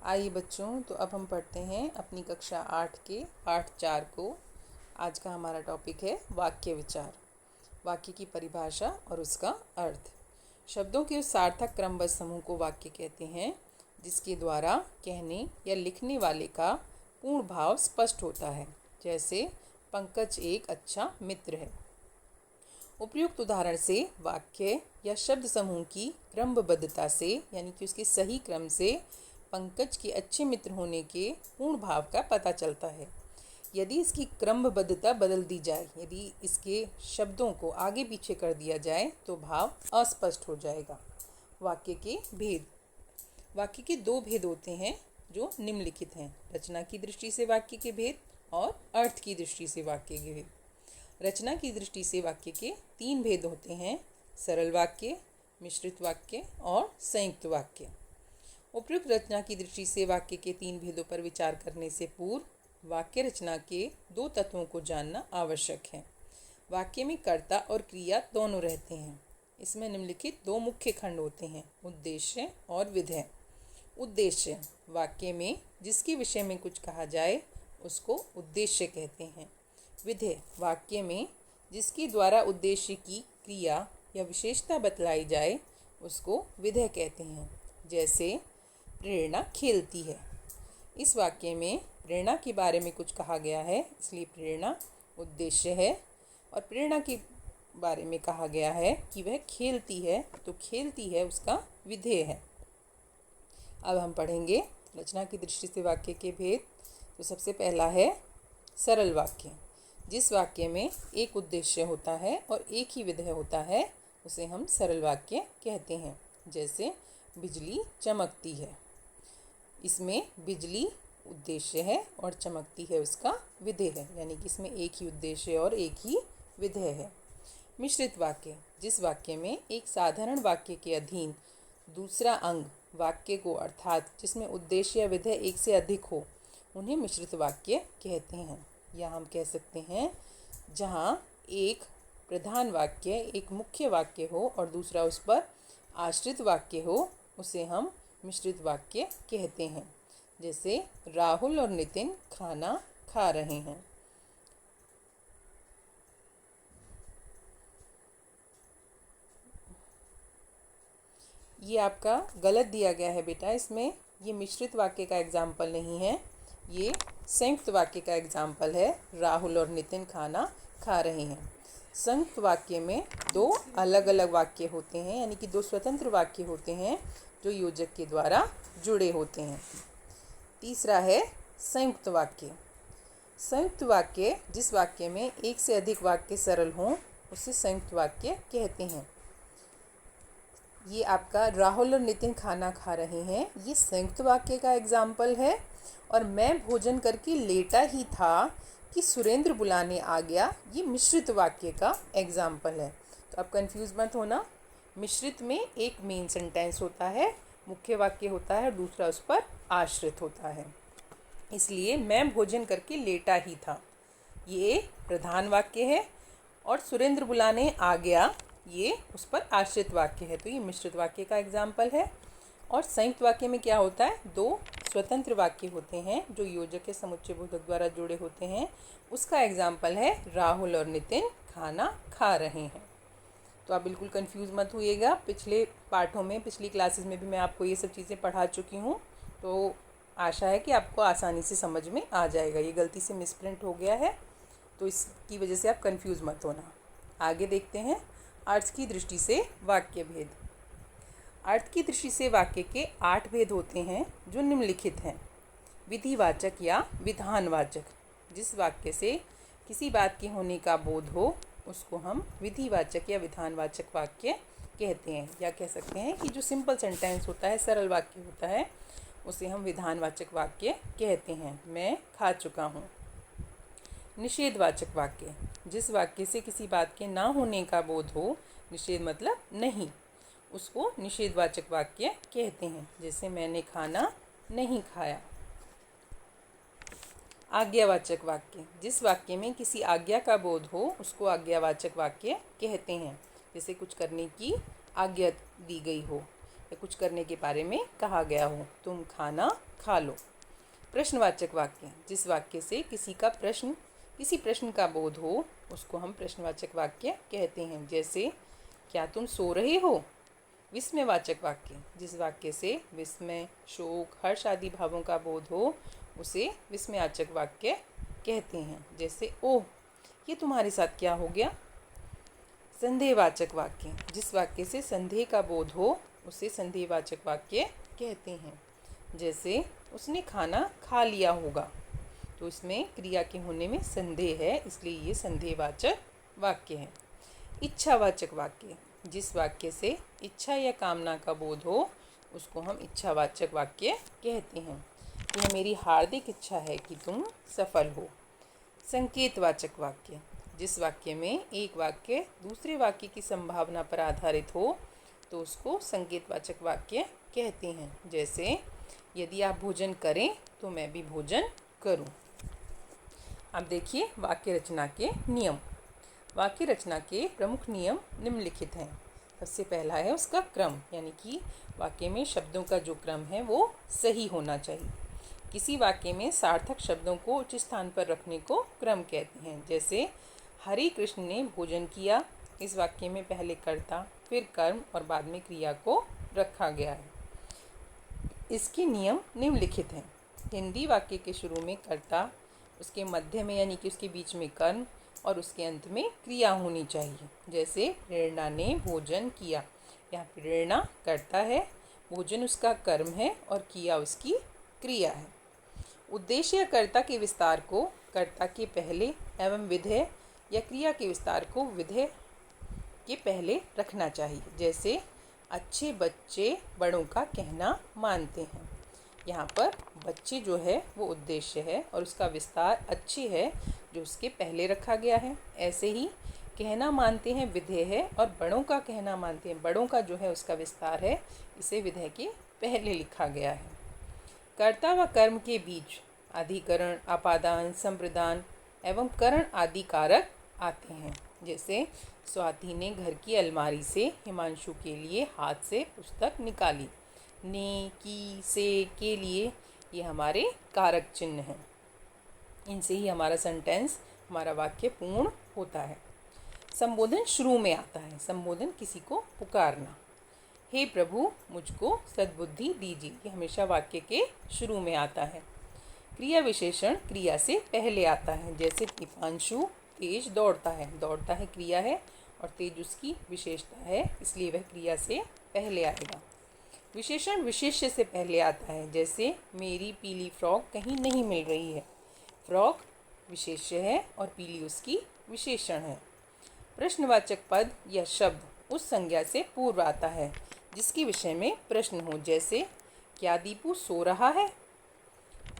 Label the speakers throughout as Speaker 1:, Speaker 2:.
Speaker 1: आइए बच्चों, तो अब हम पढ़ते हैं अपनी कक्षा 8 के पाठ 4 को। आज का हमारा टॉपिक है वाक्य विचार। वाक्य की परिभाषा और उसका अर्थ। शब्दों के उस सार्थक क्रमबद्ध समूह को वाक्य कहते हैं जिसके द्वारा कहने या लिखने वाले का पूर्ण भाव स्पष्ट होता है। जैसे पंकज एक अच्छा मित्र है। उपयुक्त उदाहरण से वाक्य या शब्द समूह की क्रमबद्धता से यानी कि उसके सही क्रम से पंकज के अच्छे मित्र होने के पूर्ण भाव का पता चलता है। यदि इसकी क्रमबद्धता बदल दी जाए, यदि इसके शब्दों को आगे पीछे कर दिया जाए तो भाव अस्पष्ट हो जाएगा। वाक्य के भेद। वाक्य के दो भेद होते हैं जो निम्नलिखित हैं। रचना की दृष्टि से वाक्य के भेद और अर्थ की दृष्टि से वाक्य के भेद। रचना की दृष्टि से वाक्य के तीन भेद होते हैं: सरल वाक्य, मिश्रित वाक्य और संयुक्त वाक्य। उपयुक्त रचना की दृष्टि से वाक्य के तीन भेदों पर विचार करने से पूर्व वाक्य रचना के दो तत्वों को जानना आवश्यक है। वाक्य में कर्ता और क्रिया दोनों रहते हैं। इसमें निम्नलिखित दो मुख्य खंड होते हैं: उद्देश्य और विधेय। उद्देश्य वाक्य में जिसके विषय में कुछ कहा जाए उसको उद्देश्य कहते हैं। विधेय वाक्य में जिसके द्वारा उद्देश्य की क्रिया या विशेषता बतलाई जाए उसको विधेय कहते हैं। जैसे प्रेरणा खेलती है। इस वाक्य में प्रेरणा के बारे में कुछ कहा गया है, इसलिए प्रेरणा उद्देश्य है। और प्रेरणा के बारे में कहा गया है कि वह खेलती है, तो खेलती है उसका विधेय है। अब हम पढ़ेंगे रचना की दृष्टि से वाक्य के भेद। तो सबसे पहला है सरल वाक्य। जिस वाक्य में एक उद्देश्य होता है और एक ही विधेय होता है उसे हम सरल वाक्य कहते हैं। जैसे बिजली चमकती है। इसमें बिजली उद्देश्य है और चमकती है उसका विधेय है, यानी कि इसमें एक ही उद्देश्य और एक ही विधेय है। मिश्रित वाक्य। जिस वाक्य में एक साधारण वाक्य के अधीन दूसरा अंग वाक्य को अर्थात जिसमें उद्देश्य या विधेय एक से अधिक हो उन्हें मिश्रित वाक्य कहते हैं। या हम कह सकते हैं जहाँ एक प्रधान वाक्य, एक मुख्य वाक्य हो और दूसरा उस पर आश्रित वाक्य हो उसे हम मिश्रित वाक्य कहते हैं। जैसे राहुल और नितिन खाना खा रहे हैं। ये आपका गलत दिया गया है बेटा, इसमें ये मिश्रित वाक्य का एग्जाम्पल नहीं है, ये संयुक्त वाक्य का एग्जाम्पल है। राहुल और नितिन खाना खा रहे हैं। संयुक्त वाक्य में दो अलग अलग वाक्य होते हैं, यानी कि दो स्वतंत्र वाक्य होते हैं जो योजक के द्वारा जुड़े होते हैं। तीसरा है संयुक्त वाक्य। संयुक्त वाक्य जिस वाक्य में एक से अधिक वाक्य सरल हों उसे संयुक्त वाक्य कहते हैं। ये आपका राहुल और नितिन खाना खा रहे हैं, ये संयुक्त वाक्य का एग्जाम्पल है। और मैं भोजन करके लेटा ही था कि सुरेंद्र बुलाने आ गया, ये मिश्रित वाक्य का एग्जाम्पल है। तो आप कंफ्यूज मत होना। मिश्रित में एक मेन सेंटेंस होता है, मुख्य वाक्य होता है और दूसरा उस पर आश्रित होता है। इसलिए मैं भोजन करके लेटा ही था, ये प्रधान वाक्य है। और सुरेंद्र बुलाने आ गया, ये उस पर आश्रित वाक्य है, तो ये मिश्रित वाक्य का एग्जाम्पल है। और संयुक्त वाक्य में क्या होता है, दो स्वतंत्र वाक्य होते हैं जो योजक के समुच्चय बोधक द्वारा जुड़े होते हैं। उसका एग्जाम्पल है राहुल और नितिन खाना खा रहे हैं। तो आप बिल्कुल कंफ्यूज मत होइएगा। पिछले पाठों में, पिछली क्लासेस में भी मैं आपको ये सब चीज़ें पढ़ा चुकी हूँ, तो आशा है कि आपको आसानी से समझ में आ जाएगा। ये गलती से मिसप्रिंट हो गया है तो इसकी वजह से आप कंफ्यूज मत होना। आगे देखते हैं अर्थ की दृष्टि से वाक्य भेद। अर्थ की दृष्टि से वाक्य के 8 भेद होते हैं जो निम्नलिखित हैं। विधिवाचक या विधानवाचक। जिस वाक्य से किसी बात के होने का बोध हो उसको हम विधिवाचक या विधानवाचक वाक्य कहते हैं। या कह सकते हैं कि जो सिंपल सेंटेंस होता है, सरल वाक्य होता है, उसे हम विधानवाचक वाक्य कहते हैं। मैं खा चुका हूँ। निषेधवाचक वाक्य। जिस वाक्य से किसी बात के ना होने का बोध हो, निषेध मतलब नहीं, उसको निषेधवाचक वाक्य कहते हैं। जैसे मैंने खाना नहीं खाया। आज्ञावाचक वाक्य। जिस वाक्य में किसी आज्ञा का बोध हो उसको आज्ञावाचक वाक्य कहते हैं। जैसे कुछ करने की आज्ञा दी गई हो। या कुछ करने के बारे में कहा गया हो। तुम खाना खा लो। प्रश्नवाचक वाक्य, जिस वाक्य से किसी प्रश्न का बोध हो उसको हम प्रश्नवाचक वाक्य कहते हैं। जैसे क्या तुम सो रहे हो। विस्मयवाचक वाक्य, जिस वाक्य से विस्मय, शोक, हर्ष आदि भावों का बोध हो उसे विस्मयवाचक वाक्य कहते हैं। जैसे ओह, ये तुम्हारे साथ क्या हो गया। संदेहवाचक वाक्य, जिस वाक्य से संदेह का बोध हो उसे संदेहवाचक वाक्य कहते हैं। जैसे उसने खाना खा लिया होगा, तो इसमें क्रिया के होने में संदेह है, इसलिए ये संदेहवाचक वाक्य है। इच्छावाचक वाक्य, जिस वाक्य से इच्छा या कामना का बोध हो उसको हम इच्छावाचक वाक्य कहते हैं। यह मेरी हार्दिक इच्छा है कि तुम सफल हो। संकेतवाचक वाक्य, जिस वाक्य में एक वाक्य दूसरे वाक्य की संभावना पर आधारित हो तो उसको संकेतवाचक वाक्य कहते हैं। जैसे यदि आप भोजन करें तो मैं भी भोजन करूं। अब देखिए वाक्य रचना के नियम। वाक्य रचना के प्रमुख नियम निम्नलिखित हैं। सबसे पहला है उसका क्रम, यानी कि वाक्य में शब्दों का जो क्रम है वो सही होना चाहिए। किसी वाक्य में सार्थक शब्दों को उचित स्थान पर रखने को क्रम कहते हैं। जैसे हरे कृष्ण ने भोजन किया, इस वाक्य में पहले कर्ता, फिर कर्म और बाद में क्रिया को रखा गया है। इसके नियम निम्नलिखित हैं। हिंदी वाक्य के शुरू में कर्ता, उसके मध्य में यानी कि उसके बीच में कर्म और उसके अंत में क्रिया होनी चाहिए। जैसे प्रेरणा ने भोजन किया, यहाँ प्रेरणा कर्ता है, भोजन उसका कर्म है और किया उसकी क्रिया है। उद्देश्य या कर्ता के विस्तार को कर्ता के पहले एवं विधेय या क्रिया के विस्तार को विधेय के पहले रखना चाहिए। जैसे अच्छे बच्चे बड़ों का कहना मानते हैं, यहाँ पर बच्चे जो है वो उद्देश्य है और उसका विस्तार अच्छे है जो उसके पहले रखा गया है। ऐसे ही कहना मानते हैं विधेय है और बड़ों का कहना मानते हैं, बड़ों का जो है उसका विस्तार है, इसे विधेय के पहले लिखा गया है। कर्ता व कर्म के बीच अधिकरण, अपादान, संप्रदान एवं करण आदि कारक आते हैं। जैसे स्वाति ने घर की अलमारी से हिमांशु के लिए हाथ से पुस्तक निकाली। ने, की, से, के लिए ये हमारे कारक चिन्ह हैं। इनसे ही हमारा सेंटेंस, हमारा वाक्य पूर्ण होता है। संबोधन शुरू में आता है। संबोधन किसी को पुकारना। हे प्रभु मुझको सद्बुद्धि दीजिए, ये हमेशा वाक्य के शुरू में आता है। क्रिया विशेषण क्रिया से पहले आता है। जैसे दीपांशु तेज दौड़ता है, दौड़ता है क्रिया है और तेज उसकी विशेषता है, इसलिए वह क्रिया से पहले आएगा। विशेषण विशेष्य से पहले आता है। जैसे मेरी पीली फ्रॉक कहीं नहीं मिल रही है, फ्रॉक विशेष्य है और पीली उसकी विशेषण है। प्रश्नवाचक पद या शब्द उस संज्ञा से पूर्व आता है जिसके विषय में प्रश्न हो। जैसे क्या दीपू सो रहा है।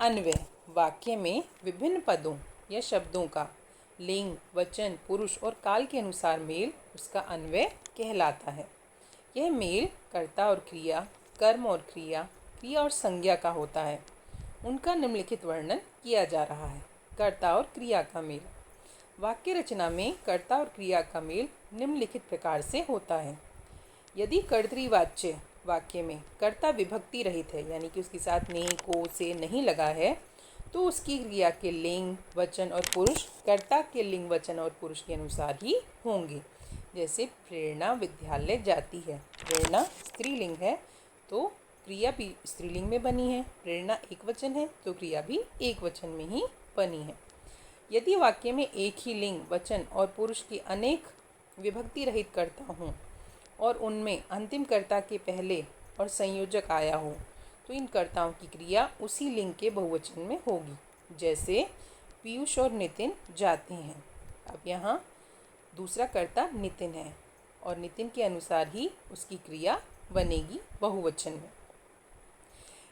Speaker 1: अन्वय, वाक्य में विभिन्न पदों या शब्दों का लिंग, वचन, पुरुष और काल के अनुसार मेल उसका अन्वय कहलाता है। यह मेल कर्ता और क्रिया, कर्म और क्रिया, क्रिया और संज्ञा का होता है। उनका निम्नलिखित वर्णन किया जा रहा है। कर्ता और क्रिया का मेल। वाक्य रचना में कर्ता और क्रिया का मेल निम्नलिखित प्रकार से होता है। यदि कर्तृवाच्य वाक्य में कर्ता विभक्ति रहित है, यानी कि उसके साथ ने, को, से नहीं लगा है, तो उसकी क्रिया के लिंग, वचन और पुरुष कर्ता के लिंग, वचन और पुरुष के अनुसार ही होंगे। जैसे प्रेरणा विद्यालय जाती है, प्रेरणा स्त्रीलिंग है तो क्रिया भी स्त्रीलिंग में बनी है। प्रेरणा एक वचन है तो क्रिया भी एक वचन में ही बनी है। यदि वाक्य में एक ही लिंग, वचन और पुरुष की अनेक विभक्ति रहित कर्ता हों और उनमें अंतिम कर्ता के पहले और संयोजक आया हो, तो इन कर्ताओं की क्रिया उसी लिंग के बहुवचन में होगी। जैसे पीयूष और नितिन जाते हैं। अब यहाँ दूसरा कर्ता नितिन है और नितिन के अनुसार ही उसकी क्रिया बनेगी बहुवचन में।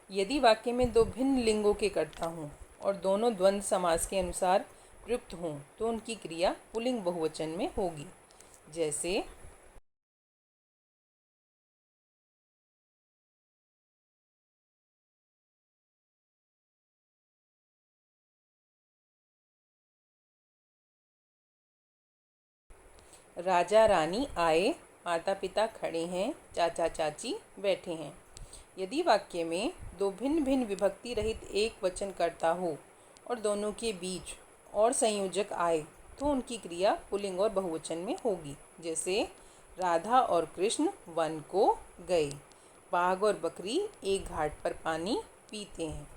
Speaker 1: यदि वाक्य में दो भिन्न लिंगों के कर्ता हों और दोनों द्वंद्व समास के अनुसार प्रयुक्त हों, तो उनकी क्रिया पुल्लिंग बहुवचन में होगी। जैसे राजा रानी आए माता पिता खड़े हैं, चाचा चाची बैठे हैं। यदि वाक्य में दो भिन्न भिन्न विभक्ति रहित एक वचन कर्ता हो और दोनों के बीच और संयोजक आए तो उनकी क्रिया पुल्लिंग और बहुवचन में होगी। जैसे राधा और कृष्ण वन को गए, बाघ और बकरी एक घाट पर पानी पीते हैं।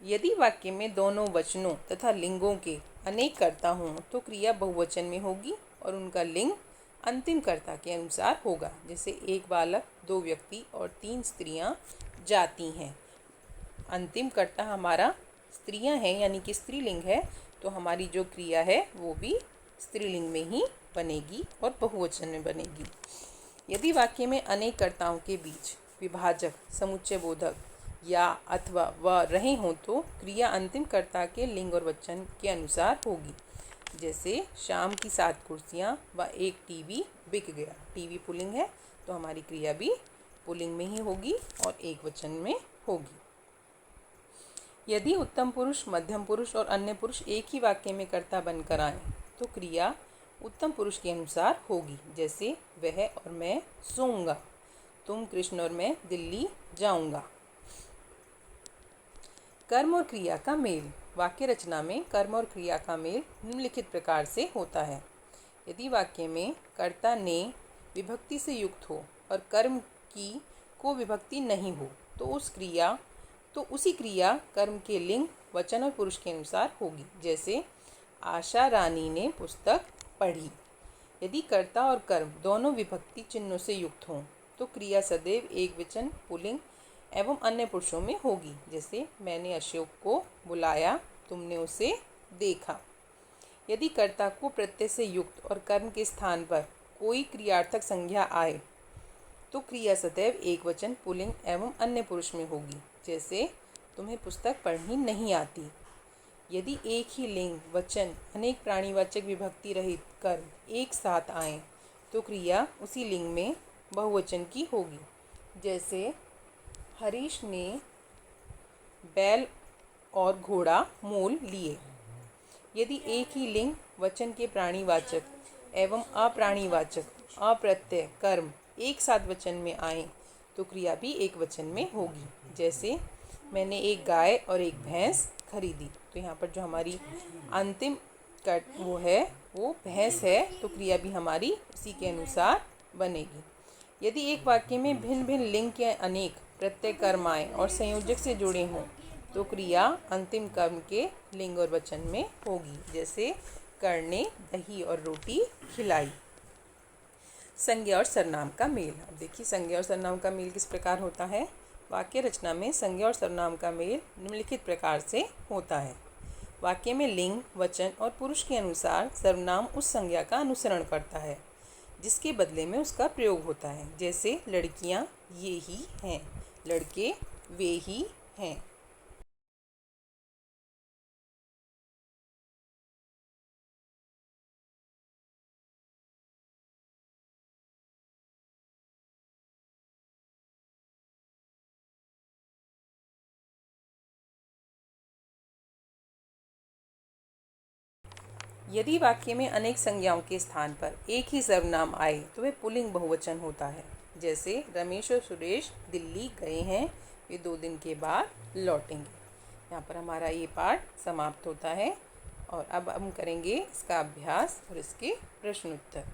Speaker 1: यदि वाक्य में दोनों वचनों तथा लिंगों के अनेक कर्ता हों तो क्रिया बहुवचन में होगी और उनका लिंग अंतिम कर्ता के अनुसार होगा। जैसे एक बालक, दो व्यक्ति और तीन स्त्रियां जाती हैं। अंतिम कर्ता हमारा स्त्रियां हैं, यानी कि स्त्रीलिंग है, तो हमारी जो क्रिया है वो भी स्त्रीलिंग में ही बनेगी और बहुवचन में बनेगी। यदि वाक्य में अनेक कर्ताओं के बीच विभाजक, समुच्चय बोधक या अथवा व रहे हों तो क्रिया अंतिम कर्ता के लिंग और वचन के अनुसार होगी। जैसे शाम की 7 कुर्सियाँ व एक टीवी बिक गया। टीवी पुल्लिंग है तो हमारी क्रिया भी पुल्लिंग में ही होगी और एक वचन में होगी। यदि उत्तम पुरुष, मध्यम पुरुष और अन्य पुरुष एक ही वाक्य में कर्ता बनकर आए तो क्रिया उत्तम पुरुष के अनुसार होगी। जैसे वह और मैं सोऊंगा, तुम कृष्ण और मैं दिल्ली जाऊंगा। कर्म और क्रिया का मेल। वाक्य रचना में कर्म और क्रिया का मेल निम्नलिखित प्रकार से होता है। यदि वाक्य में कर्ता ने विभक्ति से युक्त हो और कर्म की को विभक्ति नहीं हो तो उसी क्रिया कर्म के लिंग, वचन और पुरुष के अनुसार होगी। जैसे आशा रानी ने पुस्तक पढ़ी। यदि कर्ता और कर्म दोनों विभक्ति चिन्हों से युक्त हों तो क्रिया सदैव एक वचन, पुल्लिंग एवं अन्य पुरुषों में होगी। जैसे मैंने अशोक को बुलाया, तुमने उसे देखा। यदि कर्ता को प्रत्यय से युक्त और कर्म के स्थान पर कोई क्रियार्थक संज्ञा आए तो क्रिया सदैव एक वचन, पुल्लिंग एवं अन्य पुरुष में होगी। जैसे तुम्हें पुस्तक पढ़नी नहीं आती। यदि एक ही लिंग, वचन, अनेक प्राणीवाचक विभक्ति रहित कर्म एक साथ आए तो क्रिया उसी लिंग में बहुवचन की होगी। जैसे हरीश ने बैल और घोड़ा मोल लिए। यदि एक ही लिंग, वचन के प्राणीवाचक एवं अप्राणीवाचक अप्रत्यय कर्म एक साथ वचन में आए तो क्रिया भी एक वचन में होगी। जैसे मैंने एक गाय और एक भैंस खरीदी। तो यहाँ पर जो हमारी अंतिम कट वो भैंस है तो क्रिया भी हमारी उसी के अनुसार बनेगी। यदि एक वाक्य में भिन्न भिन्न लिंग के अनेक प्रत्यय कर्म आए और संयोजक से जुड़े हों तो क्रिया अंतिम कर्म के लिंग और वचन में होगी। जैसे कर्ण ने दही और रोटी खिलाई। संज्ञा और सर्वनाम का मेल। अब देखिए संज्ञा और सर्वनाम का मेल किस प्रकार होता है। वाक्य रचना में संज्ञा और सर्वनाम का मेल निम्नलिखित प्रकार से होता है। वाक्य में लिंग, वचन और पुरुष के अनुसार सर्वनाम उस संज्ञा का अनुसरण करता है जिसके बदले में उसका प्रयोग होता है। जैसे लड़कियां ये ही हैं, लड़के वे ही हैं। यदि वाक्य में अनेक संज्ञाओं के स्थान पर एक ही सर्वनाम आए तो वह पुल्लिंग बहुवचन होता है। जैसे रमेश और सुरेश दिल्ली गए हैं, वे 2 दिन के बाद लौटेंगे। यहाँ पर हमारा ये पाठ समाप्त होता है और अब हम करेंगे इसका अभ्यास और इसके प्रश्न उत्तर।